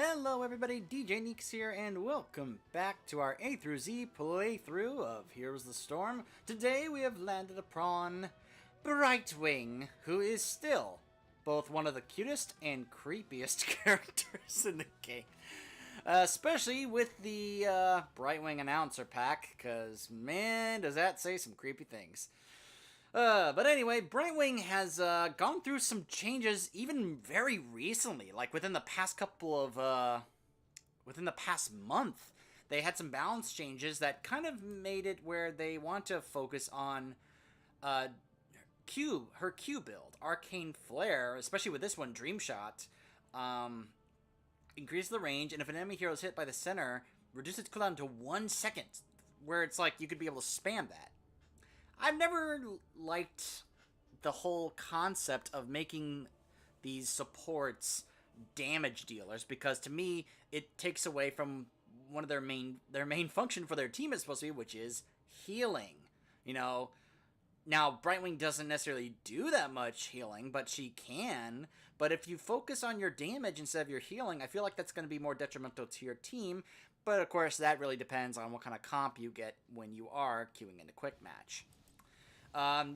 Hello everybody, DJ Neeks here, and welcome back to our A through Z playthrough of Heroes of the Storm. Today we have landed upon Brightwing, who is still both one of the cutest and creepiest characters in the game. Especially with the Brightwing announcer pack, because man, does that say some creepy things. But anyway, Brightwing has gone through some changes even very recently, like within the past within the past month. They had some balance changes that kind of made it where they want to focus on her Q build, Arcane Flare, especially with this one, Dream Shot. Increase the range, and if an enemy hero is hit by the center, reduce its cooldown to 1 second, where it's like you could be able to spam that. I've never liked the whole concept of making these supports damage dealers, because to me it takes away from one of their main function for their team is supposed to be, which is healing. You know, now Brightwing doesn't necessarily do that much healing, but she can. But if you focus on your damage instead of your healing, I feel like that's going to be more detrimental to your team. But of course, that really depends on what kind of comp you get when you are queuing into quick match.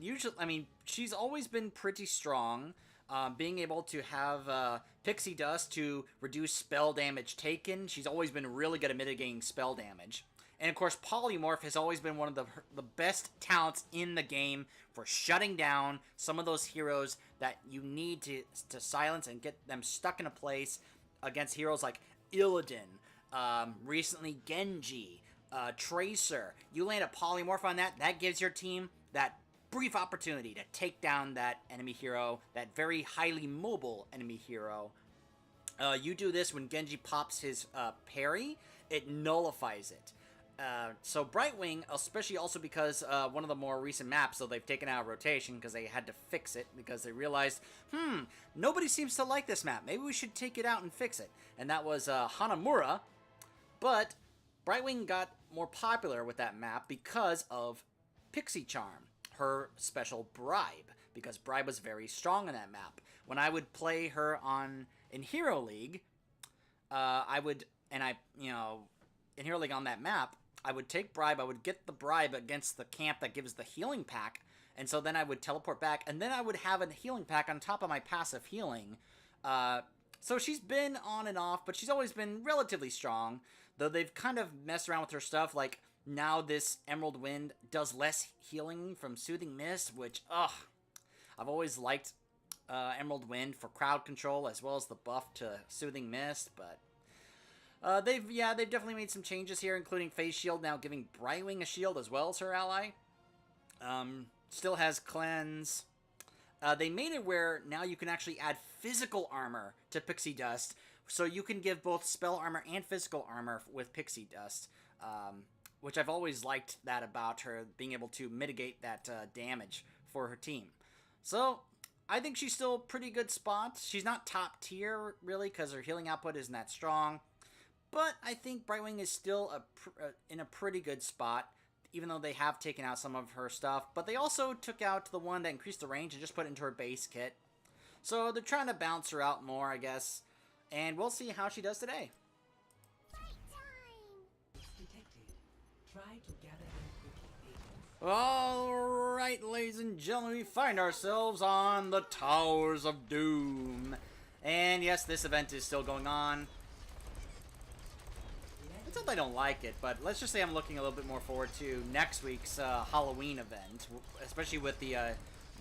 Usually, I mean, she's always been pretty strong. Being able to have Pixie Dust to reduce spell damage taken, she's always been really good at mitigating spell damage. And of course, Polymorph has always been one of the best talents in the game for shutting down some of those heroes that you need to silence and get them stuck in a place against heroes like Illidan, recently Genji, Tracer. You land a Polymorph on that gives your team that brief opportunity to take down that enemy hero, that very highly mobile enemy hero. You do this when Genji pops his parry, it nullifies it. So Brightwing, especially also because one of the more recent maps, so they've taken out of rotation because they had to fix it, because they realized, nobody seems to like this map. Maybe we should take it out and fix it. And that was Hanamura. But Brightwing got more popular with that map because of Pixie Charm, her special Bribe, because Bribe was very strong in that map. When I would play her in Hero League, in Hero League on that map, I would take Bribe, I would get the Bribe against the camp that gives the healing pack, and so then I would teleport back, and then I would have a healing pack on top of my passive healing. So she's been on and off, but she's always been relatively strong, though they've kind of messed around with her stuff, like now this Emerald Wind does less healing from Soothing Mist, which, I've always liked Emerald Wind for crowd control as well as the buff to Soothing Mist, but they've definitely made some changes here, including Phase Shield now giving Brightwing a shield as well as her ally. Still has Cleanse. They made it where now you can actually add physical armor to Pixie Dust, so you can give both spell armor and physical armor with Pixie Dust, which I've always liked that about her, being able to mitigate that damage for her team. So I think she's still a pretty good spot. She's not top tier, really, because her healing output isn't that strong. But I think Brightwing is still in a pretty good spot, even though they have taken out some of her stuff. But they also took out the one that increased the range and just put it into her base kit. So they're trying to bounce her out more, I guess. And we'll see how she does today. Try to gather them quickly. Alright, ladies and gentlemen, we find ourselves on the Towers of Doom. And yes, this event is still going on. It's not that I don't like it, but let's just say I'm looking a little bit more forward to next week's Halloween event, especially with the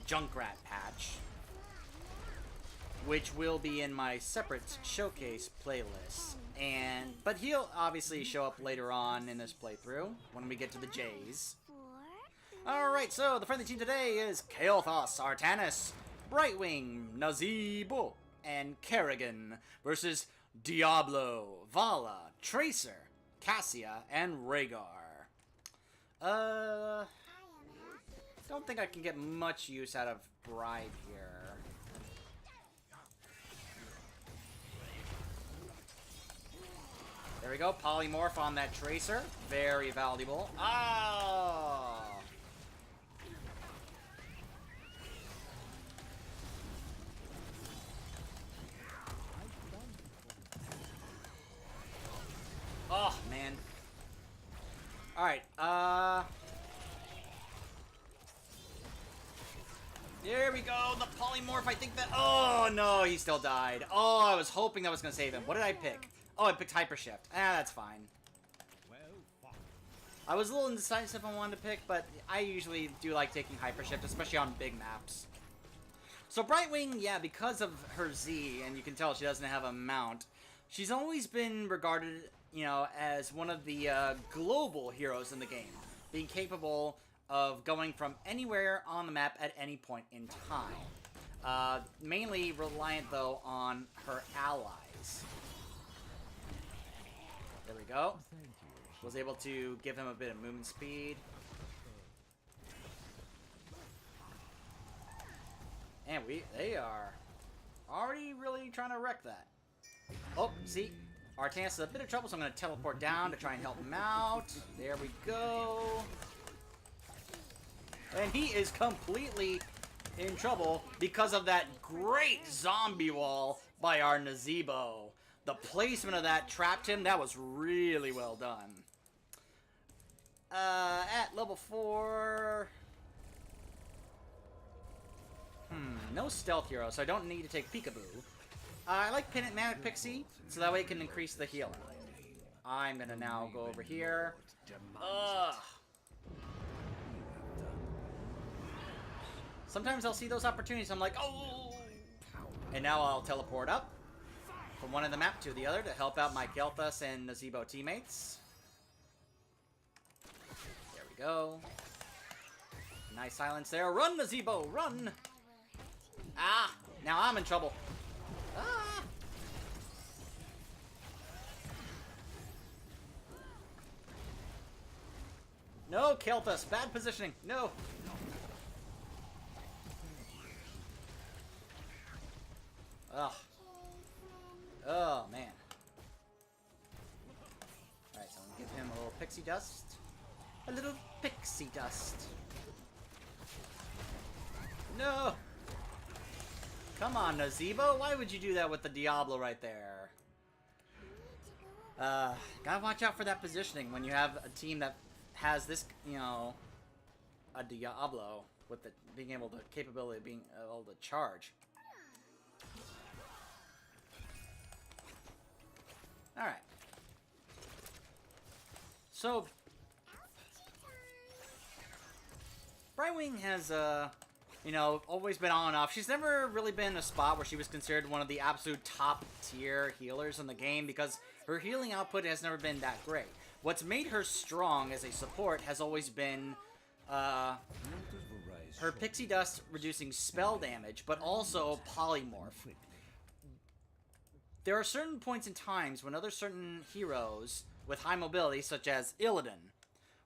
Junkrat patch, which will be in my separate showcase playlist. But he'll obviously show up later on in this playthrough when we get to the J's. Alright, so the friendly team today is Kael'thas, Artanis, Brightwing, Nazeebo, and Kerrigan versus Diablo, Vala, Tracer, Cassia, and Rhaegar. Don't think I can get much use out of Bribe here. There we go, Polymorph on that Tracer. Very valuable. Oh! Alright, there we go, the polymorph, I think that... Oh, no, he still died. Oh, I was hoping that was going to save him. What did I pick? Oh, I picked Hyper Shift. That's fine. I was a little indecisive on one to pick, but I usually do like taking Hyper Shift, especially on big maps. So Brightwing, yeah, because of her Z, and you can tell she doesn't have a mount, she's always been regarded, you know, as one of the global heroes in the game, being capable of going from anywhere on the map at any point in time. Mainly reliant, though, on her allies. There we go. Was able to give him a bit of movement speed. And they are already really trying to wreck that. Oh, see? Artanis is a bit of trouble, so I'm going to teleport down to try and help him out. There we go. And he is completely in trouble because of that great zombie wall by our Nazebo. The placement of that trapped him. That was really well done. At level 4... no stealth hero, so I don't need to take Peekaboo. I like Manic Pixie, so that way it can increase the healing. I'm gonna now go over here. Ugh. Sometimes I'll see those opportunities, I'm like, oh! And now I'll teleport up from one end of the map to the other to help out my Kel'Thas and Nazebo teammates. There we go. Nice silence there. Run, Nazebo, run! Ah! Now I'm in trouble. Ah! No, Kel'Thas, bad positioning. No. Ugh. Oh, man. Alright, so I'm gonna give him a little pixie dust. A little pixie dust. No! Come on, Nazebo. Why would you do that with the Diablo right there? Gotta watch out for that positioning when you have a team that has this, you know, a Diablo with the being able to capability of being able to charge. All right. So Brightwing has you know, always been on and off. She's never really been in a spot where she was considered one of the absolute top tier healers in the game because her healing output has never been that great. What's made her strong as a support has always been her Pixie Dust reducing spell damage, but also Polymorph. There are certain points in times when other certain heroes with high mobility, such as Illidan,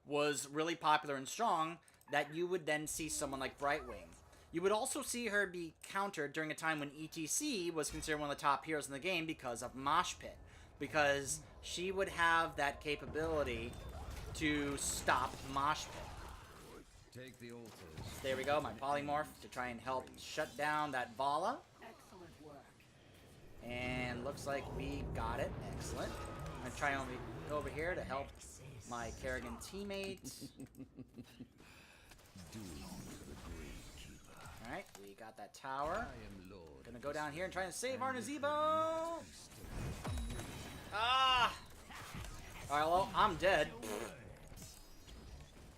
was really popular and strong, that you would then see someone like Brightwing. You would also see her be countered during a time when ETC was considered one of the top heroes in the game because of Mosh Pit. Because she would have that capability to stop Mosh Pit. Take the altars. There we go, my Polymorph to try and help shut down that Vala. Excellent work. And looks like we got it. Excellent. I'm going to try and go over here to help my Kerrigan teammate. Alright, we got that tower. Gonna go down here and try and save our Nazebo. Ah! Alright, well, I'm dead.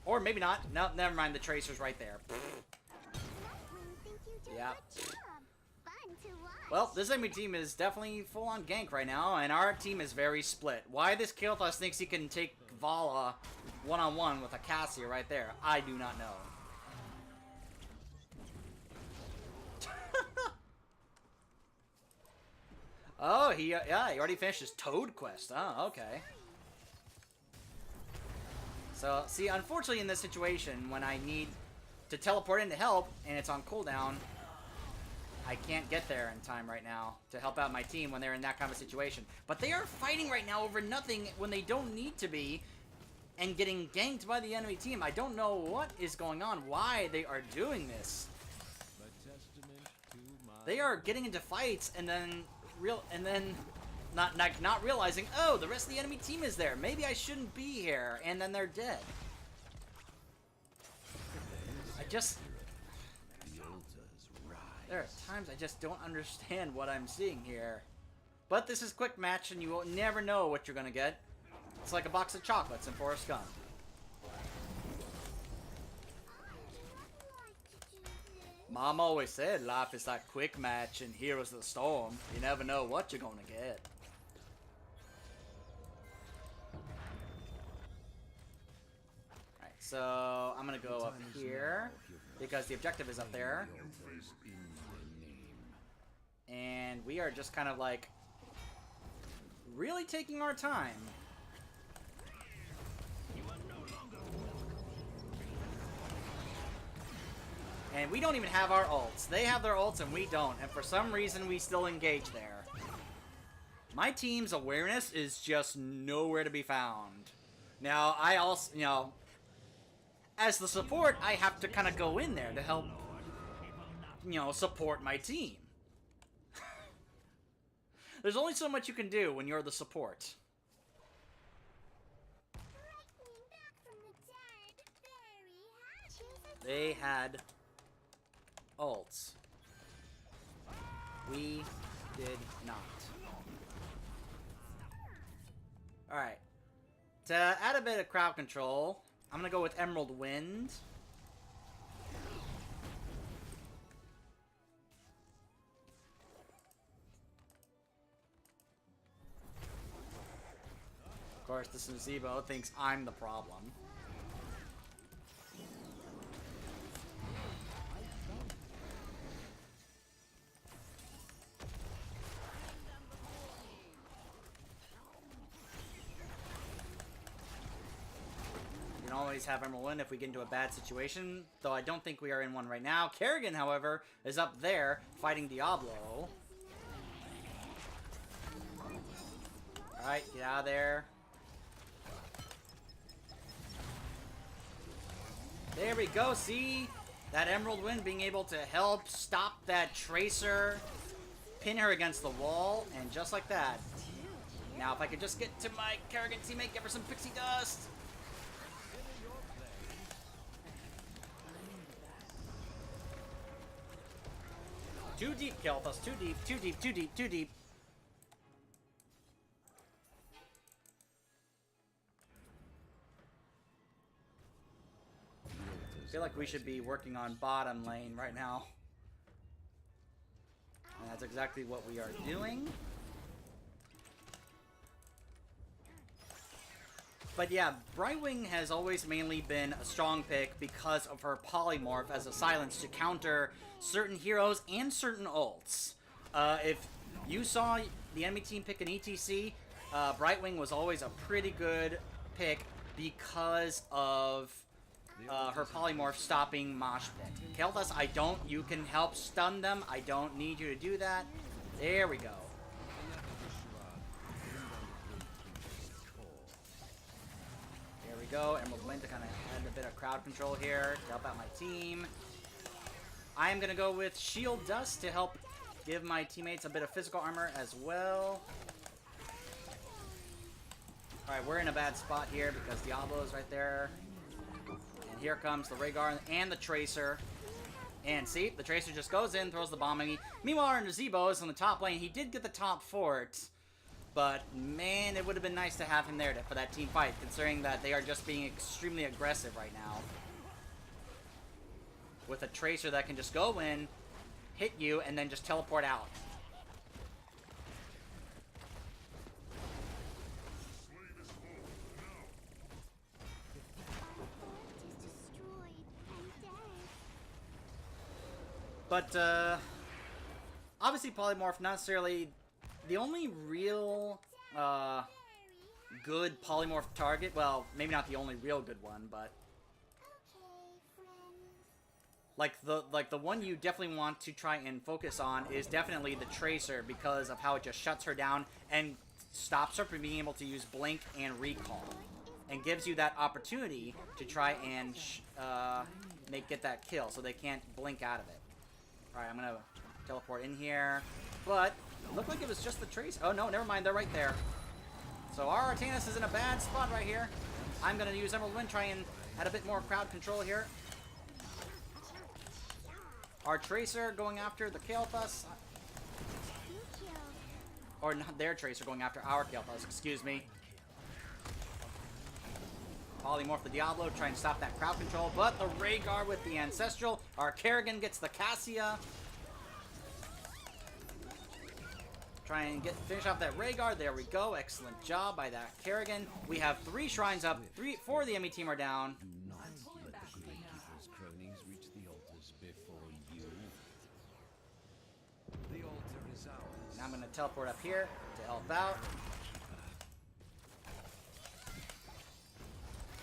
Or maybe not. No, never mind. The Tracer's right there. Yeah. Well, this enemy team is definitely full on gank right now, and our team is very split. Why this Kel'Thas thinks he can take Vala one-on-one with a Cassia right there, I do not know. Oh, he already finished his Toad quest. Oh, okay. So, see, unfortunately in this situation, when I need to teleport in to help, and it's on cooldown, I can't get there in time right now to help out my team when they're in that kind of situation. But they are fighting right now over nothing when they don't need to be, and getting ganked by the enemy team. I don't know what is going on, why they are doing this. They are getting into fights, and then Not realizing, oh, the rest of the enemy team is there. Maybe I shouldn't be here, and then they're dead. There are times I just don't understand what I'm seeing here. But this is quick match, and you will never know what you're gonna get. It's like a box of chocolates in Forrest Gump. Mom always said life is like quick match and Heroes of the Storm. You never know what you're gonna get. Alright, so I'm gonna go up here because the objective is up there. And we are just kind of like really taking our time. And we don't even have our ults. They have their ults and we don't. And for some reason, we still engage there. My team's awareness is just nowhere to be found. Now, I also, you know, as the support, I have to kind of go in there to help, you know, support my team. There's only so much you can do when you're the support. They had ults. We did not. Alright. To add a bit of crowd control, I'm gonna go with Emerald Wind. Of course, this Zebo thinks I'm the problem. We can always have Emerald Wind if we get into a bad situation, though I don't think we are in one right now. Kerrigan, however, is up there fighting Diablo. Alright, get out of there. There we go, see? That Emerald Wind being able to help stop that Tracer, pin her against the wall, and just like that. Now if I could just get to my Kerrigan teammate, give her some pixie dust. Too deep, Kelthus, too deep, too deep, too deep, too deep. I feel like we should be working on bottom lane right now. And that's exactly what we are doing. But yeah, Brightwing has always mainly been a strong pick because of her polymorph as a silence to counter certain heroes and certain ults. If you saw the enemy team pick an ETC, Brightwing was always a pretty good pick because of her polymorph stopping Mosh Pit. Kelthus, you can help stun them. I don't need you to do that. There we go. There we go. Emerald Wind to kind of add a bit of crowd control here to help out my team. I am going to go with Shield Dust to help give my teammates a bit of physical armor as well. Alright, we're in a bad spot here because Diablo is right there. And here comes the Rhaegar and the Tracer. And see, the Tracer just goes in, throws the bomb at me. Meanwhile, our Zebo is on the top lane. He did get the top fort. But, man, it would have been nice to have him there for that team fight, considering that they are just being extremely aggressive right now. With a Tracer that can just go in, hit you, and then just teleport out. But, obviously Polymorph, not necessarily the only real, good Polymorph target. Well, maybe not the only real good one, but like the one you definitely want to try and focus on is definitely the Tracer because of how it just shuts her down and stops her from being able to use Blink and Recall, and gives you that opportunity to try and get that kill so they can't blink out of it. Alright, I'm gonna teleport in here, but Looked like it was just the Tracer. Oh no, never mind, they're right there. So our Artanis is in a bad spot right here. I'm gonna use Emerald Wind, try and add a bit more crowd control here. Our Tracer going after the Kael'thas. Or not their Tracer going after our Kael'thas, excuse me. Polymorph the Diablo, try and stop that crowd control, but the Rhaegar with the Ancestral. Our Kerrigan gets the Cassia. Try and finish off that Rhaegar. There we go. Excellent job by that Kerrigan. We have 3 shrines up. 4 of the enemy team are down. Do not let the gatekeeper's cronies reach the altars before you. The altar is ours. Now I'm going to teleport up here to help out.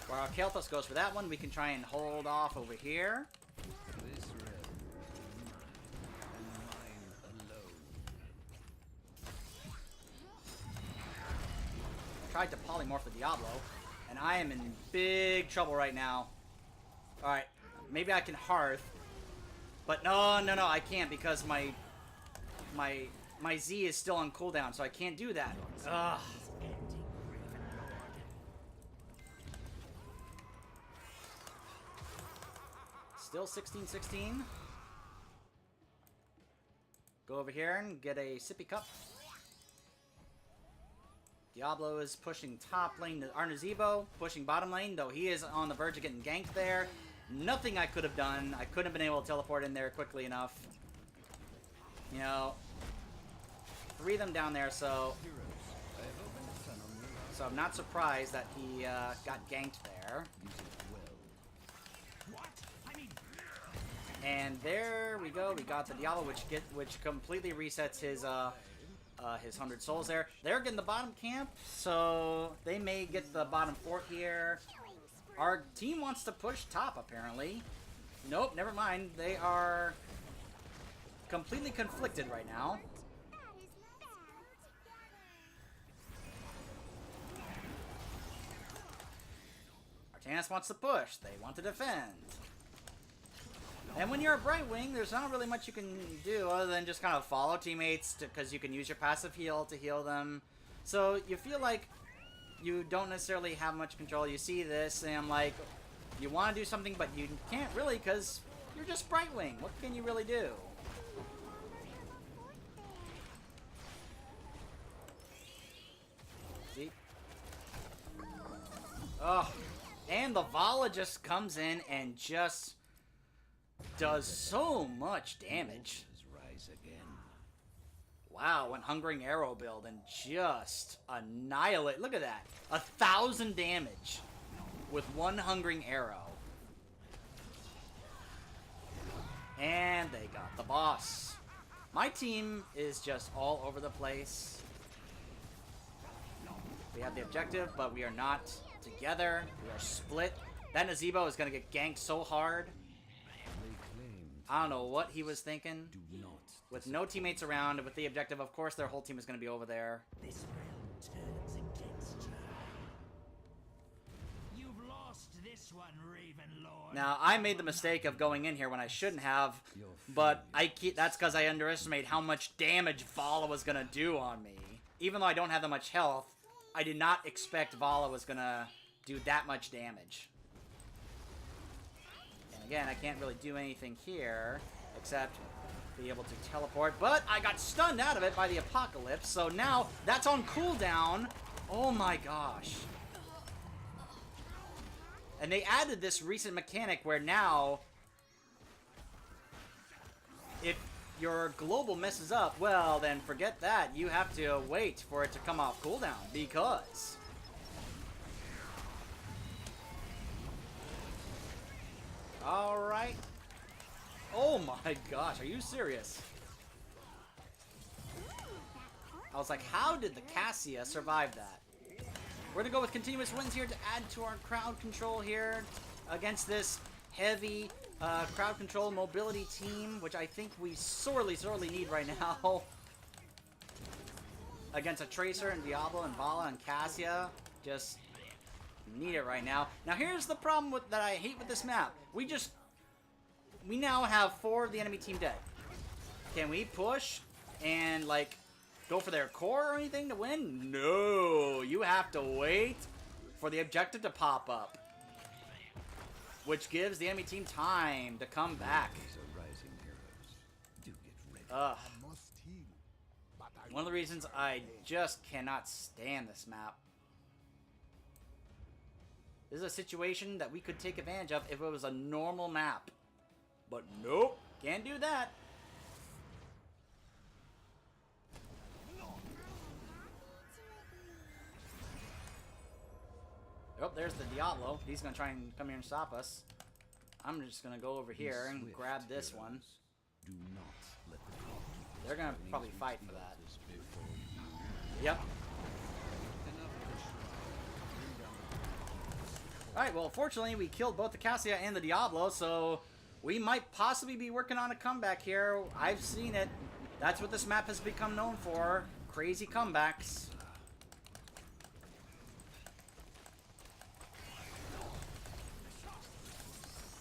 Where our Kael'thas goes for that one, we can try and hold off over here. This realm is mine, and mine alone. Tried to polymorph the Diablo, and I am in big trouble right now. Alright, maybe I can Hearth. But no, I can't because my Z is still on cooldown, so I can't do that. Ugh. Still 16-16. Go over here and get a sippy cup. Diablo is pushing top lane to Arnazebo, pushing bottom lane, though he is on the verge of getting ganked there. Nothing I could have done. I couldn't have been able to teleport in there quickly enough. You know, 3 of them down there, so I'm not surprised that he got ganked there. And there we go. We got the Diablo, which completely resets his 100 souls there. They're getting the bottom camp, so they may get the bottom fort here. Our team wants to push top, apparently. Nope, never mind. They are completely conflicted right now. Artanis wants to push. They want to defend. And when you're a Brightwing, there's not really much you can do other than just kind of follow teammates, because you can use your passive heal to heal them. So you feel like you don't necessarily have much control. You see this, and I'm like, you want to do something, but you can't really because you're just Brightwing. What can you really do? See? Oh, and the Vala just comes in and just does so much damage. Rise again. Wow, went Hungering Arrow build and just annihilate. Look at that. 1,000 damage with 1 Hungering Arrow. And they got the boss. My team is just all over the place. We have the objective, but we are not together. We are split. That Nazebo is going to get ganked so hard. I don't know what he was thinking. Do not. With no teammates around, with the objective, of course, their whole team is going to be over there. This realm turns against you. You've lost this one, Ravenlord. Now, I made the mistake of going in here when I shouldn't have, but that's because I underestimated how much damage Vala was going to do on me. Even though I don't have that much health, I did not expect Vala was going to do that much damage. Again, I can't really do anything here except be able to teleport, but I got stunned out of it by the Apocalypse, so now that's on cooldown. Oh my gosh. And they added this recent mechanic where now if your global messes up, well, then forget that. You have to wait for it to come off cooldown because alright. Oh my gosh, are you serious? I was like, how did the Cassia survive that? We're gonna go with continuous wins here to add to our crowd control here against this heavy crowd control mobility team, which I think we sorely need right now. Against a Tracer and Diablo and Vala and Cassia. Just need it right now. Now here's the problem that I hate with this map. We now have 4 of the enemy team dead. Can we push and like go for their core or anything to win? No, you have to wait for the objective to pop up, which gives the enemy team time to come back. These are rising heroes. Do get ready. Ugh. I must heal, but I One of the reasons I just cannot stand this map. This is a situation that we could take advantage of if it was a normal map. But nope, can't do that. Oh, there's the Diablo. He's gonna try and come here and stop us. I'm just gonna go over here and Swift grab this heroes. one. Do not let the clock keep They're gonna turning probably to fight for that. this before you. Yep. Enough of the shrine. Bring down the Alright, well, fortunately, we killed both the Cassia and the Diablo, so we might possibly be working on a comeback here. I've seen it. That's what this map has become known for. Crazy comebacks.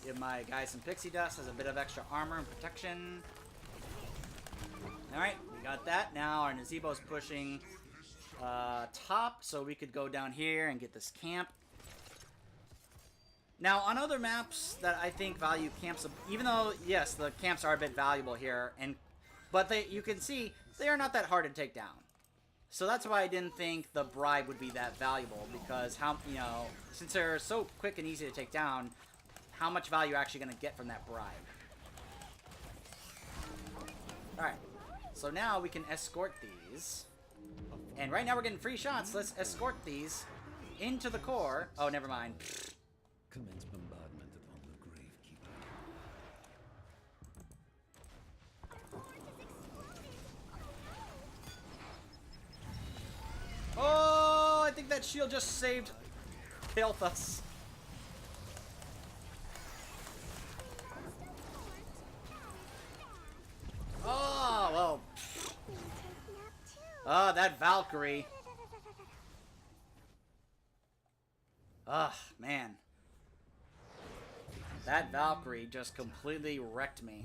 Give my guy some pixie dust as a bit of extra armor and protection. Alright, we got that. Now our Nazebo's pushing top, so we could go down here and get this camp. Now, on other maps that I think value camps, even though, yes, the camps are a bit valuable here, but you can see they are not that hard to take down. So that's why I didn't think the bribe would be that valuable, because since they're so quick and easy to take down, how much value you're actually going to get from that bribe. Alright, so now we can escort these. And right now we're getting free shots. Let's escort these into the core. Oh, never mind. Commence bombardment upon the Gravekeeper. Oh, I think that shield just saved Kael'thas. Oh, well. Oh, that Valkyrie. Ugh, man. That Valkyrie just completely wrecked me.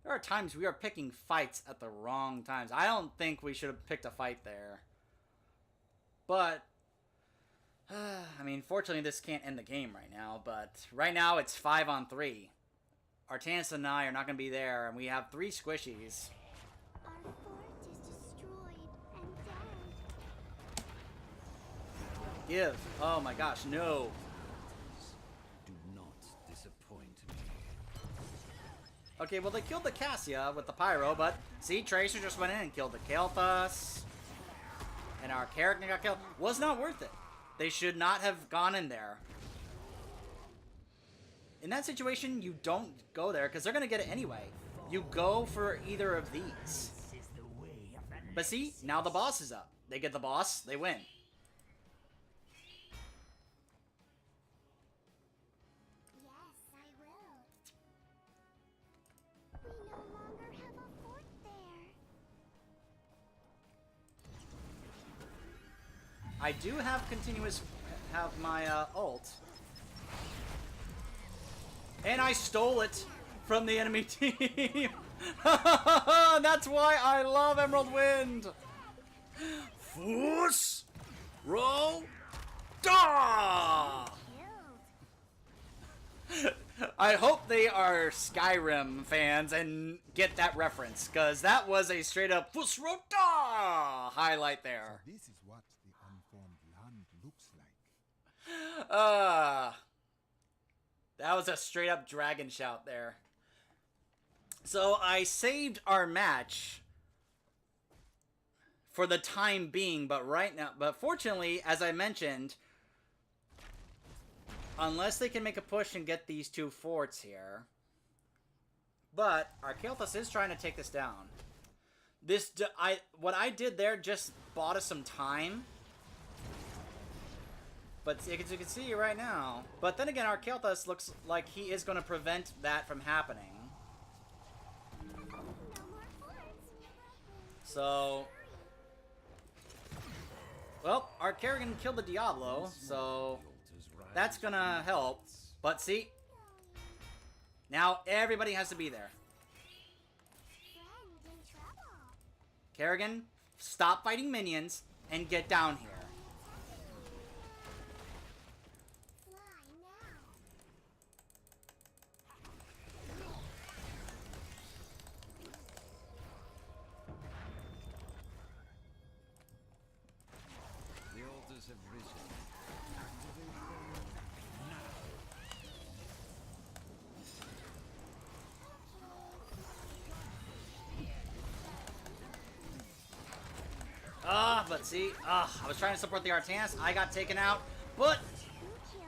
There are times we are picking fights at the wrong times. I don't think we should have picked a fight there. But, I mean, fortunately this can't end the game right now. But right now it's 5-on-3. Artanis and I are not going to be there, and we have 3 squishies. Our fort is destroyed and dead. Give. Oh my gosh, no. Do not disappoint me. Okay, well, they killed the Cassia with the Pyro, but see, Tracer just went in and killed the Kael'thas. And our character got killed. Was not worth it. They should not have gone in there. In that situation, you don't go there, because they're going to get it anyway. You go for either of these. This is the way of the But see, now the boss is up. They get the boss, they win. Yes, I will. We no longer have a fort there. I do have my ult. And I stole it from the enemy team. That's why I love Emerald Wind. Force, roll, da! Killed. I hope they are Skyrim fans and get that reference, because that was a straight up Fusrota highlight there. This is what the unformed land looks like. That was a straight up dragon shout there. So I saved our match for the time being, but fortunately, as I mentioned, unless they can make a push and get these 2 forts here, but our Kael'thas is trying to take this down. What I did there just bought us some time. But as you can see right now. But then again, our Kael'thas looks like he is going to prevent that from happening. No more forts. So, well, our Kerrigan killed the Diablo, so that's going to help. But see, now everybody has to be there. Kerrigan, stop fighting minions and get down here. Fly now. The altars have risen. But see, I was trying to support the Artanis. I got taken out, but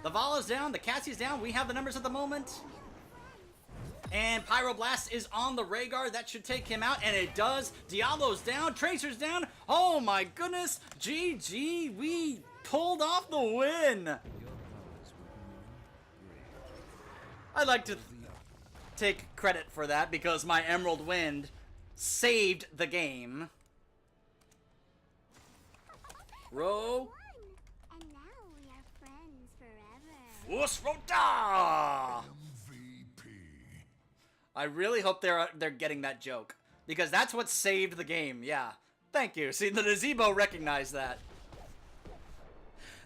the Vala's down, the Cassie's down. We have the numbers at the moment. And Pyroblast is on the Rhaegar. That should take him out, and it does. Diablo's down, Tracer's down. Oh my goodness, GG, we pulled off the win. Your powers will be great. I'd like to take credit for that because my Emerald Wind saved the game. Row. And now we are friends forever. Usrota! MVP. I really hope they're getting that joke because that's what saved the game. Yeah, thank you. See, the Nazebo recognized that.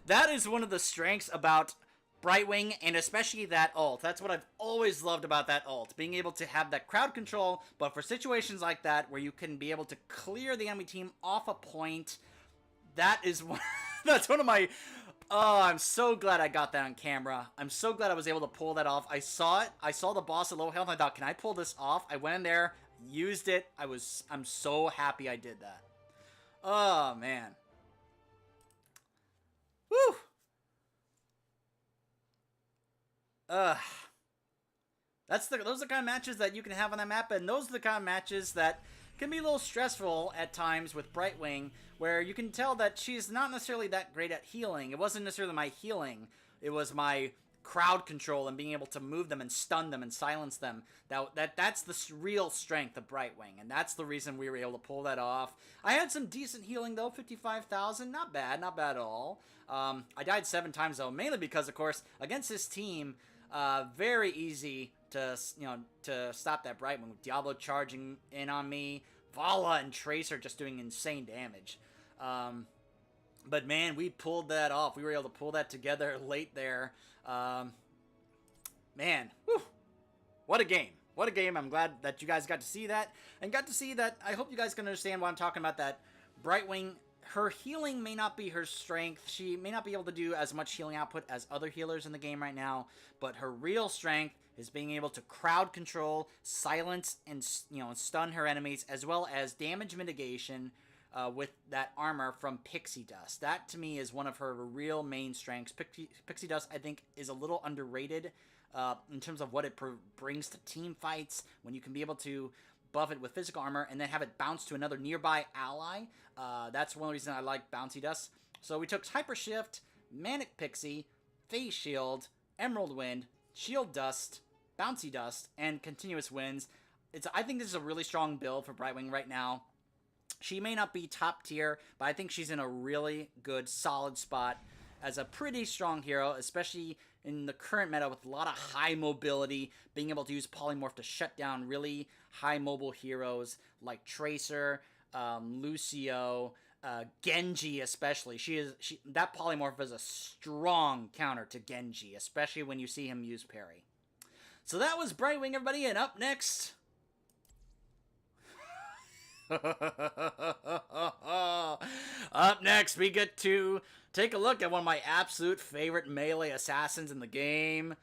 That is one of the strengths about Brightwing and especially that ult. That's what I've always loved about that ult, being able to have that crowd control. But for situations like that where you can be able to clear the enemy team off a point, that is one. That's one of my. Oh, I'm so glad I got that on camera. I'm so glad I was able to pull that off. I saw it. I saw the boss at low health. I thought, can I pull this off? I went in there, used it. I'm so happy I did that. Oh, man. Woo! Those are the kind of matches that you can have on that map, and those are the kind of matches that can be a little stressful at times with Brightwing, where you can tell that she's not necessarily that great at healing. It wasn't necessarily my healing. It was my crowd control and being able to move them and stun them and silence them. That's the real strength of Brightwing, and that's the reason we were able to pull that off. I had some decent healing, though, 55,000. Not bad at all. I died 7 times, though, mainly because, of course, against this team, very easy to stop that Brightwing with Diablo charging in on me, Vala and Tracer just doing insane damage. But man, we pulled that off. We were able to pull that together late there. Man, whew, what a game. What a game. I'm glad that you guys got to see that. And got to see that. I hope you guys can understand what I'm talking about. That Brightwing, her healing may not be her strength. She may not be able to do as much healing output as other healers in the game right now. But her real strength is being able to crowd control, silence, and stun her enemies, as well as damage mitigation with that armor from Pixie Dust. That, to me, is one of her real main strengths. Pixie Dust, I think, is a little underrated in terms of what it brings to team fights, when you can be able to buff it with physical armor and then have it bounce to another nearby ally. That's one reason I like Bouncy Dust. So we took Hyper Shift, Manic Pixie, Phase Shield, Emerald Wind, Shield Dust, Bouncy Dust, and Continuous Winds. I think this is a really strong build for Brightwing right now. She may not be top tier, but I think she's in a really good, solid spot as a pretty strong hero, especially in the current meta with a lot of high mobility, being able to use Polymorph to shut down really high mobile heroes like Tracer, Lucio, Genji especially. That Polymorph is a strong counter to Genji, especially when you see him use parry. So that was Brightwing, everybody, and up next... Up next, we get to take a look at one of my absolute favorite melee assassins in the game.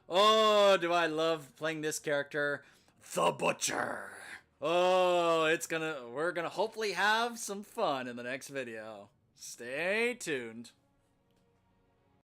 Oh, do I love playing this character, the Butcher. Oh, we're gonna hopefully have some fun in the next video. Stay tuned.